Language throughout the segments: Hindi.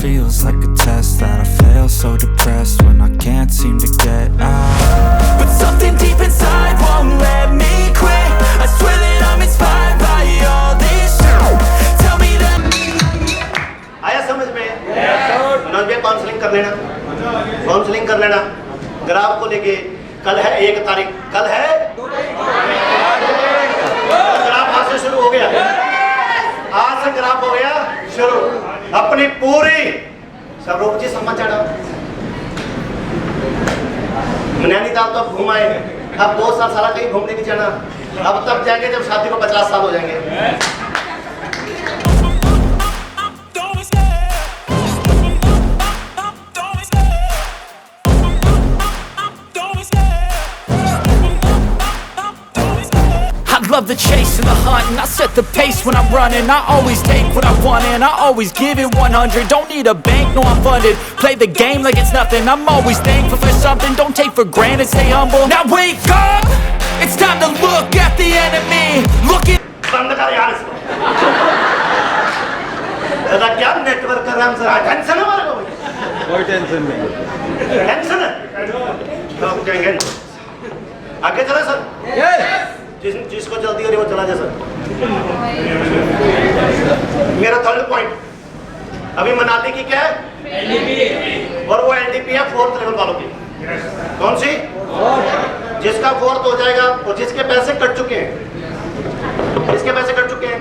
feels like a test that I fail, so depressed when I can't seem to get out. But something deep inside won't let me quit. I swear that I'm inspired by all this shit. Tell me that. आया समझ में? मनोज भाई काउंसलिंग कर लेना, काउंसलिंग कर लेना। ग्राफ को लेके कल है 1 तारीख, कल है ग्राफ आज से शुरू हो गया, आज से ग्राफ हो गया शुरू। अपनी पूरी स्वरूप जी समझ जाना। नैनीताल तो अब घूम आए, अब 2 साल सारा कहीं घूमने की जाना। अब तब जाएंगे जब शादी को 50 साल हो जाएंगे। I love the chase and the hunt, and I set the pace when I'm running. I always take what I want and I always give it 100. Don't need a bank, no I'm funded. Play the game like it's nothing. I'm always thankful for something. Don't take for granted, stay humble. Now wake up, it's time to look at the enemy. Look at बंद कर यार इसको। दादा क्या नेटवर्क कर रहा है हमसे? टेंशन है हमारे को भाई? कोई टेंशन नहीं। टेंशन है? तो हम जाएंगे आगे चले सर। जिसको जल्दी हो रही वो चला जाए सर। मेरा 3rd पॉइंट अभी मनाली की क्या है? LDP। और वो LDP है 4th लेवल वालों की। कौन सी? जिसका 4th हो जाएगा और जिसके पैसे कट चुके हैं, जिसके पैसे कट चुके हैं,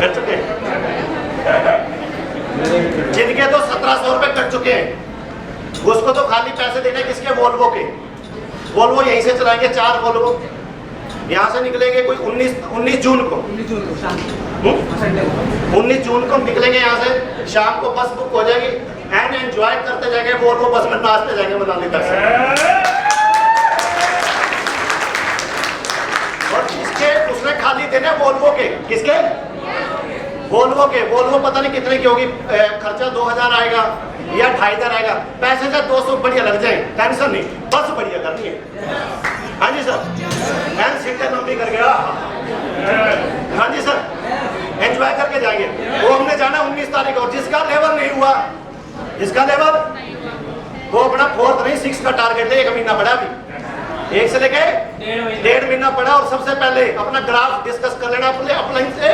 कट चुके हैं, जिनके तो 1700 रुपए कट चुके हैं, उसको तो खाली पैसे देने किसके? वोल्वो के। वोल्वो यहीं से चलाएंगे 4 वोल्वो, यहाँ से निकलेंगे कोई 19 जून को 19 जून को निकलेंगे यहाँ से। शाम को बस बुक हो जाएगी एंड एंजॉय करते जाएंगे, वोल्वो बस में नाचते जाएंगे मनाली तक से। और जिसके उसने खाली देने वोल्वो के, किसके? वोल्वो के। वोल्वो पता नहीं कितने की होगी, खर्चा 2000 आएगा या 2500 आएगा। पैसे से 200 बढ़िया लग जाए, टेंशन नहीं, बस बढ़िया करनी है। हाँ जी सर, मैं सीट इकोनॉमी कर गया। हाँ जी सर, एंजॉय करके जाएंगे। वो हमने जाना 19 तारीख और जिसका लेवल नहीं हुआ, जिसका लेवल वो अपना 4th नहीं 6th का टारगेट है। 1 महीना पड़ा अभी, 1 से लेके 1.5 महीना पड़ा। और सबसे पहले अपना ग्राफ डिस्कस कर लेना अपने अपलाइन से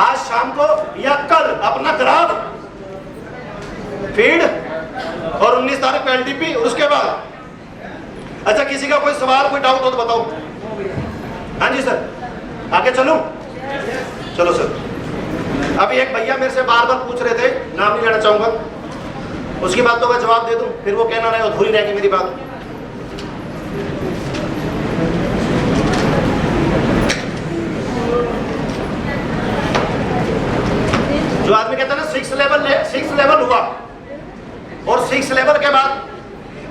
आज शाम को या कल। अपना ग्राफ फीड और 19 तारीख को LDP। उसके बाद अच्छा किसी का कोई सवाल कोई डाउट हो तो बताओ। हाँ जी सर, आगे चलूं? चलो सर। अभी एक भैया मेरे से बार बार पूछ रहे थे, नाम नहीं लेना चाहूंगा, उसकी बात तो मैं जवाब दे दूं, फिर वो कहना रहे अधूरी रहेगी मेरी बात। जो आदमी कहता है ना 6th लेवल हुआ, और 6th लेवल के बाद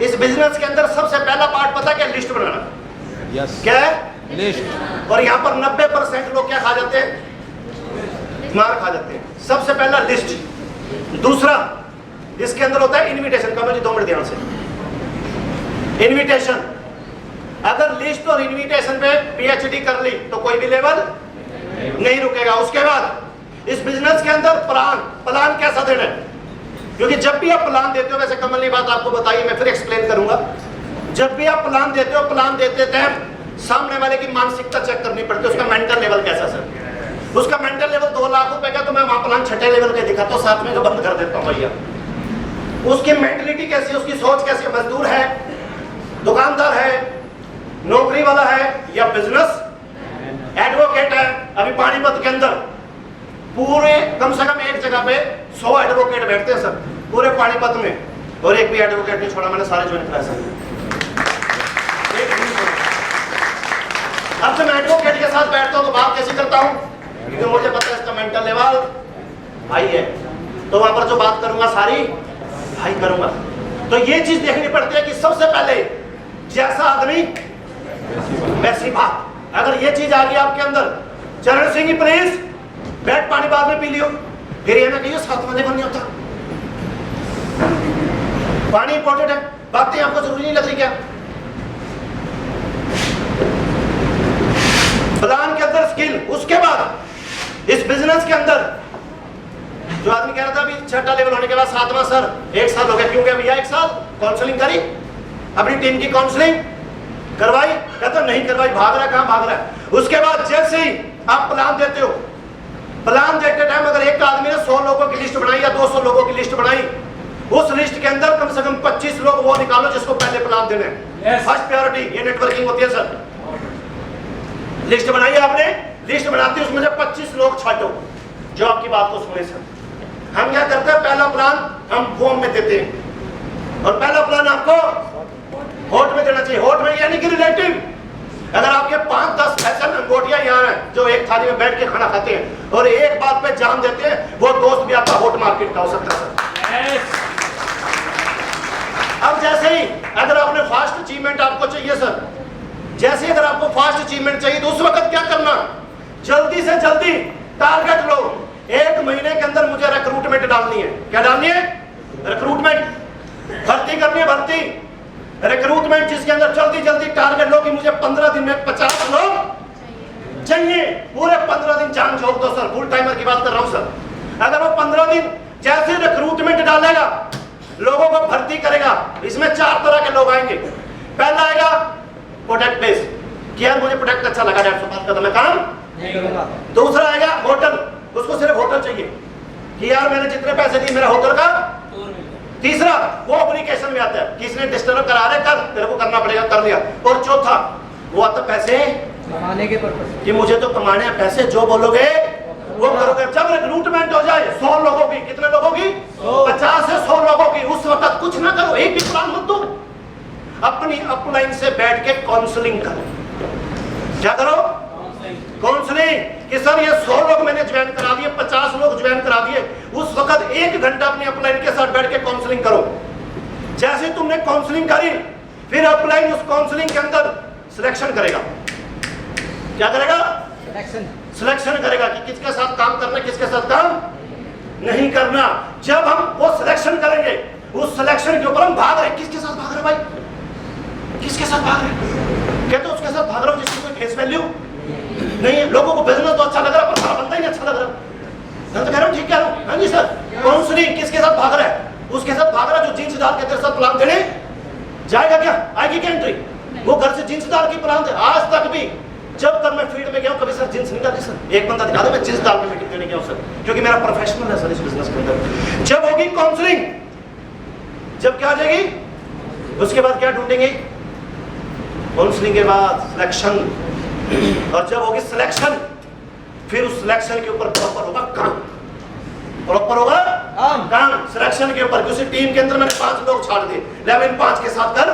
इस बिजनेस के अंदर सबसे पहला पार्ट पता क्या? लिस्ट बनाना। यस। क्या है? लिस्ट। और यहाँ पर 90% लोग क्या खा जाते हैं? मार खा जाते हैं। सबसे पहला लिस्ट। दूसरा इसके अंदर होता है इनविटेशन। करो जी 2 मिनट ध्यान से। इनविटेशन, अगर लिस्ट और इनविटेशन पे PhD कर ली तो कोई भी लेवल नहीं रुकेगा। उसके बाद इस बिजनेस के अंदर प्लान कैसा देना है, क्योंकि जब भी आप प्लान देते हो, वैसे कमल ने बात आपको बताई, मैं फिर एक्सप्लेन करूंगा। जब भी आप प्लान देते हो, प्लान देते टाइम सामने वाले की मानसिकता चेक करनी पड़ती है, उसका मेंटल लेवल कैसा सर। उसका मेंटल लेवल 2 लाख रुपए का, तो मैं वहां प्लान 6ठे लेवल का दिखाता हूँ, 7वें का बंद कर देता हूँ भैया। उसकी मेंटलिटी कैसी है, उसकी सोच कैसी है, मजदूर है, दुकानदार है, नौकरी वाला है या बिजनेस एडवोकेट है। अभी पानीपत के अंदर पूरे कम से कम एक जगह पे 100 एडवोकेट बैठते हैं सर, पूरे पानीपत में, और एक भी एडवोकेट नहीं छोड़ा, मैंने सारे ज्वाइन कराए सर। अब जब मैं एडवोकेट के साथ बैठता हूँ तो बात कैसी करता हूँ, क्योंकि मुझे पता है इसका मेंटल लेवल हाई है, तो वहां पर जो बात करूंगा सारी हाई करूंगा। तो ये चीज देखनी पड़ती है कि सबसे पहले जैसा आदमी वैसी बात। अगर ये चीज आ गई आपके अंदर, चरण सिंह प्लीज बैठ पानी बाद में पी लियो, फिर ये ना कहिए 7 बजे नहीं होता। पानी इंपॉर्टेंट है, बातें आपको जरूरी नहीं लग रही क्या? प्लान के अंदर स्किल, उसके बाद इस बिजनेस बिजनेस के अंदर जो आदमी कह रहा था अभी 6ठा लेवल होने के बाद 7वां सर 1 साल हो गया, क्यों गया भैया 1 साल? काउंसलिंग करी, अपनी टीम की काउंसलिंग करवाई, कहता नहीं करवाई, भाग रहा है, कहां भाग रहा है। उसके बाद जैसे ही आप प्लान देते हो, प्लान देते टाइम अगर एक आदमी ने 100 लोगों की लिस्ट बनाई या 200 लोगों की लिस्ट बनाई, उस लिस्ट के अंदर कम से कम 25 लोग वो निकालो जिसको पहले प्लान देने हैं। फर्स्ट प्रायोरिटी, ये नेटवर्किंग होती है सर। लिस्ट बनाई आपने, लिस्ट बनाती है उसमें से 25 लोग छाटो जो आपकी बात को सुने सर। हम क्या करते हैं, पहला प्लान हम फॉर्म में देते हैं और पहला प्लान आपको होट में देना चाहिए। होट में यानी कि रिलेटिव। अगर आपके 5-10 ऐसे अंगोटियां यहाँ हैं जो एक थाली में बैठ के खाना खाते हैं और एक बात पे जान देते हैं, वो दोस्त भी आपका होट मार्केट का हो सकता है सर। अब जैसे ही अगर आपने फास्ट अचीवमेंट आपको चाहिए सर, जैसे अगर आपको फास्ट अचीवमेंट चाहिए तो उस वक्त क्या करना, जल्दी से जल्दी टारगेट लो। 1 महीने के अंदर मुझे रिक्रूटमेंट डालनी है। क्या डालनी है? रिक्रूटमेंट। भर्ती करनी है, भर्ती रिक्रूटमेंट, जिसके अंदर जल्दी जल्दी टारगेट लो कि मुझे 15 दिन में 50 लोग चाहिए। पूरे 15 दिन जान झोंक दो सर, फुल टाइमर की बात कर रहा हूं सर। अगर वो 15 दिन जैसे रिक्रूटमेंट डालेगा, लोगों को भर्ती करेगा, इसमें 4 तरह के लोग आएंगे। पहला आएगा प्रोडक्ट बेस कि यार मुझे प्रोडक्ट अच्छा लगा, 150 का तो मैं काम नहीं करूंगा। दूसरा आएगा होटल, उसको सिर्फ होटल चाहिए कि यार मैंने जितने पैसे दिए मेरा होटल का। तीसरा वो एप्लीकेशन में आता है कि इसने डिस्टर्ब करा रहे, कर तेरे को करना पड़ेगा, कर लिया। और चौथा वो आता पैसे कमाने के पर्पस कि मुझे तो कमाने हैं पैसे, जो बोलोगे वो करोगे। जब रिक्रूटमेंट हो जाए 100 लोगों की, कितने लोगों की? 50 से 100 लोगों की, उस वक्त कुछ ना करो, एक भी प्लान मत दो, अपनी अपलाइन से बैठ के काउंसलिंग करो। क्या करो? काउंसलिंग कि सर ये 100 लोग मैंने ज्वाइन करा दिए, 50 लोग ज्वाइन करा दिए। उस वक्त 1 घंटा अपने अपलाइन के साथ बैठ के काउंसलिंग करो। जैसे तुमने काउंसलिंग करी, फिर अपलाइन उस काउंसलिंग के अंदर सिलेक्शन करेगा। क्या करेगा? सिलेक्शन करेगा कि किसके साथ काम करना, किसके साथ काम नहीं करना। जब हम वो सिलेक्शन करेंगे, उस सिलेक्शन के ऊपर हम भाग रहे, किसके साथ भाग रहे भाई, किसके साथ भाग रहे? कहते उसके साथ भाग रहा हूं जिसकी कोई फेस वैल्यू नहीं है। लोगों को बिजनेस तो अच्छा लग रहा है पर बंदा ही नहीं अच्छा लग रहा। मैं तो कह रहा हूं ठीक कह रहा हूं। हाँ जी सर। काउंसलिंग किसके साथ भाग रहा है? उसके साथ भाग रहा है जो जींस डाल के तेरे साथ प्लान देने जाएगा। क्या आएगी क्या एंट्री? वो घर से जींस डाल के प्लान दे। आज तक भी जब तक मैं फील्ड में गया हूं, कभी सर जींस नहीं डाली सर। एक बंदा दिखा दे मैं जींस डाल के मीटिंग देने गया हूं सर, क्योंकि मेरा प्रोफेशनल है सर इस बिजनेस के अंदर। जब होगी काउंसलिंग, जब क्या आ जाएगी, उसके बाद क्या ढूंढेंगे? काउंसलिंग के बाद सिलेक्शन, और जब होगी सिलेक्शन, फिर उस सिलेक्शन के ऊपर प्रॉपर होगा काम। प्रॉपर होगा काम सिलेक्शन के ऊपर। उसी टीम के अंदर मैंने 5 लोग छाड़ दिए, लेकिन 5 के साथ कर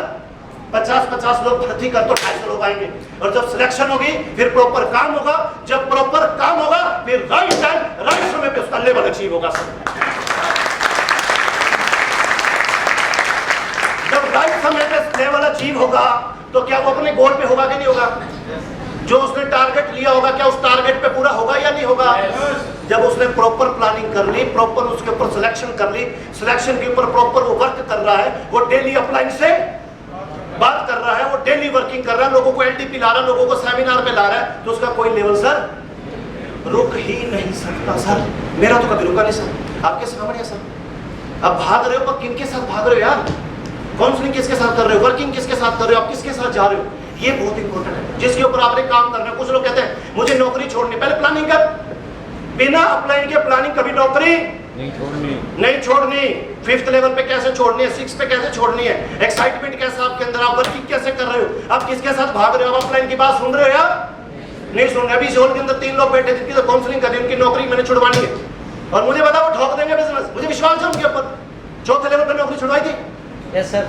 50-50 लोग भर्ती कर तो 250 लोग आएंगे। और जब सिलेक्शन होगी फिर प्रॉपर काम होगा। जब प्रॉपर काम होगा फिर राइट टाइम राइट समय पे उसका लेवल अचीव होगा सर। जब राइट समय पे लेवल अचीव होगा तो क्या वो अपने गोल पे होगा कि नहीं होगा? जो उसने टारगेट लिया होगा क्या उस टारगेट पे पूरा होगा या नहीं होगा? जब उसने प्रॉपर प्लानिंग कर ली, प्रॉपर उसके ऊपर सिलेक्शन कर ली, सिलेक्शन के ऊपर प्रॉपर वो वर्क कर रहा है, वो डेली अपलाइन से बात कर रहा है, वो डेली वर्किंग कर रहा है, लोगों को एलटीपी ला रहा है, लोगों को सेमिनार पे ला रहा है, तो उसका कोई लेवल सर रुक ही नहीं सकता सर। मेरा तो कभी रुका नहीं सर, आपके सामने है सर। अब भाग रहे हो पर किनके साथ भाग रहे हो यार? काउंसलिंग किसके साथ कर रहे हो? वर्किंग किसके साथ कर रहे हो? आप किसके साथ जा रहे हो? ये बहुत इंपॉर्टेंट है जिसके ऊपर आपने काम करना है। कुछ लोग कहते हैं मुझे नौकरी छोड़नी, पहले प्लानिंग कर। बिना अप्लाई के प्लानिंग कभी नौकरी नहीं छोड़नी। 5th लेवल पे कैसे छोड़नी है, 6th पे कैसे छोड़नी है, एक्साइटमेंट कैसा आपके अंदर, आप वर्किंग कैसे कर रहे हो, आप किसके साथ भाग रहे हो, आप अप्लाई की बात सुन रहे हो या नहीं सुन रहे? अभी इस हॉल के अंदर 3 लोग बैठे जिनकी तो काउंसलिंग कर रही, उनकी नौकरी मैंने छुड़वानी है और मुझे पता वो ठोक देंगे बिजनेस, मुझे विश्वास है उनके ऊपर। 4th लेवल पे नौकरी छुड़वाई थी। Yes sir.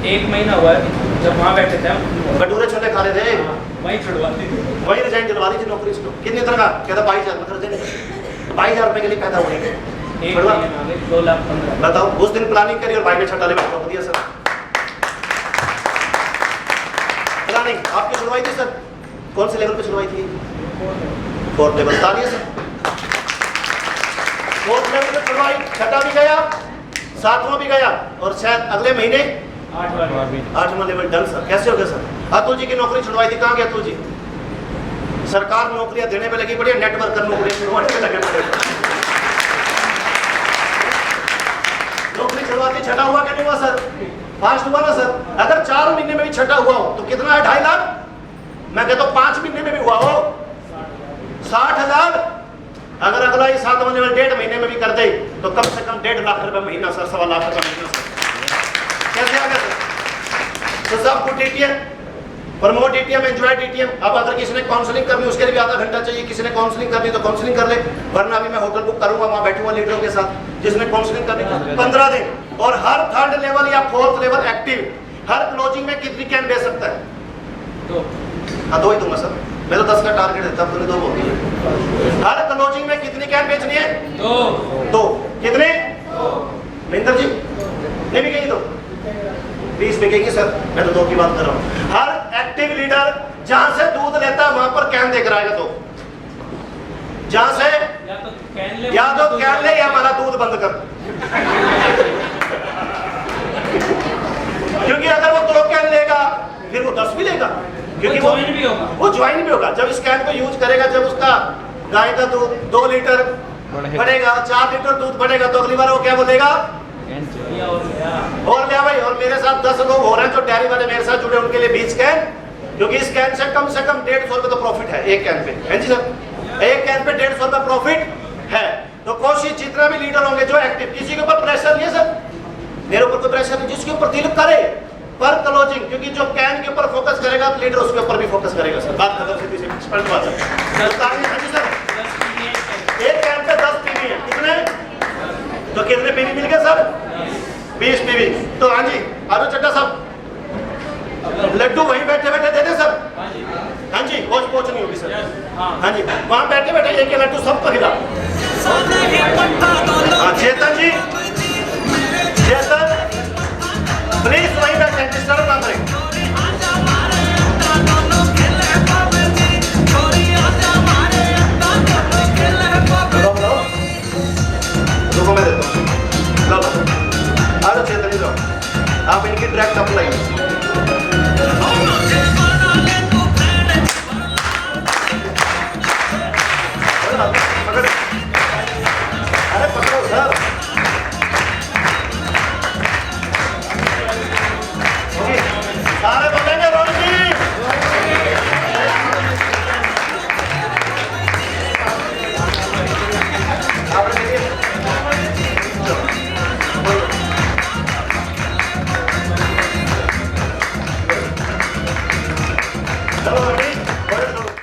1 महीना हुआ है जब वहाँ बैठे थे हम, भटूरे छोले खा रहे थे, वहीं छुड़वाते थे, वही रिजाइन दिलवा दी थी नौकरी से। कितनी तरह का कहता 22,000 में कर देंगे। 22,000 रुपए के लिए पैदा हुए 2,15,000। बताओ। उस दिन प्लानिंग करी और भाई ने 6ठा लेवल ठोक दिया सर। प्लानिंग आपकी छुड़वाई थी सर। कौन से लेवल पे छुड़वाई थी? 4th level. तालियां सर। 4th लेवल पे छुड़वाई, 6ठा भी गया, 7वां भी गया और शायद अगले महीने 8वां लेवल डन सर। कैसे हो गया सर? अतुल जी की नौकरी छुड़वाई थी, कहाँ गया अतुल जी? सरकार नौकरियां देने पे लगी पड़ी है, नेटवर्कर नौकरियां छुड़वाने पे लगे पड़े। नौकरी छुड़वाती छठा हुआ क्या नहीं हुआ सर? फास्ट हुआ ना सर? अगर 4 महीने में भी छठा हुआ हो तो कितना है? 2.5 लाख। मैं कहता हूँ 5 महीने में भी हुआ हो 60,000। अगर अगला ही 7 होने वाले 1.5 महीने में भी कर दे तो कम से कम 1.5 लाख रुपए महीना सर, 1.25 लाख रुपए महीना सर। कैसे आ गया सर? तो सब कुछ TTM, promote TTM, enjoy TTM. अब अगर किसी ने काउंसलिंग करनी उसके लिए भी आधा घंटा चाहिए, किसी ने काउंसलिंग करनी तो काउंसलिंग कर ले, वरना अभी मैं होटल बुक करूंगा, वहां बैठूंगा लीडरों के साथ, जिसने काउंसलिंग करनी 15 दिन। और हर 3rd लेवल या 4th लेवल एक्टिव हर क्लोजिंग में कितनी कैन बेच सकता है? 2। हाँ 2 ही दूंगा सर, मैं तो 10 का टारगेट देता हूँ, 2 बोल दिए। हर क्लोजिंग में कितनी कैन बेचनी है? 2। कितने? महेंद्र जी नहीं बिकेगी तो 20 बिकेगी सर, मैं तो 2 की बात कर रहा हूँ। हर एक्टिव लीडर जहां से दूध लेता है वहां पर कैन देकर आएगा, तो जहां से या तो कैन ले या हमारा दूध बंद कर। क्योंकि अगर वो 2 कैन लेगा फिर वो 10 भी लेगा, क्योंकि वो ज्वाइन भी होगा। जब इस कैन को यूज करेगा, जब उसका गाय का दूध 2 लीटर बढ़ेगा, 4 लीटर दूध बढ़ेगा, तो अगली बार वो क्या बोलेगा? और लिया भाई। और मेरे साथ 10 लोग हो रहे हैं जो डेयरी वाले मेरे साथ जुड़े, उनके लिए 20 कैन, क्योंकि इस कैन से कम 150 रुपए तो प्रॉफिट है एक कैन पे, है जी सर? एक कैन पे 150 रुपए प्रॉफिट है। तो कोशिश जितना भी लीडर होंगे जो एक्टिव, किसी के ऊपर प्रेशर नहीं है सर, मेरे ऊपर कोई प्रेशर नहीं, जिसके ऊपर दिल करे पर क्लोजिंग, क्योंकि जो कैन के ऊपर फोकस करेगा तो लीडर उसके ऊपर भी फोकस करेगा सर। बात खत्म, सीधी सी स्पष्ट बात है सर। एक कैन पे 10 पीवी है, कितने? तो कितने पीवी मिल गए सर? 20 पीवी। तो हाँ जी, आजो चड्डा साहब, लड्डू वहीं बैठे बैठे दे दे सर। हाँ जी, पहुंच नहीं होगी सर। हाँ जी, वहां बैठे बैठे एक लड्डू सबको खिला। हाँ चेतन जी, चेतन प्लीज वहीं बैठे, डिस्टर्ब ना करें। रुको मैं देता हूँ, लो आजो चेतन जी, आप इनकी डायरेक्ट अप्लाई। अरे पकड़ो सर।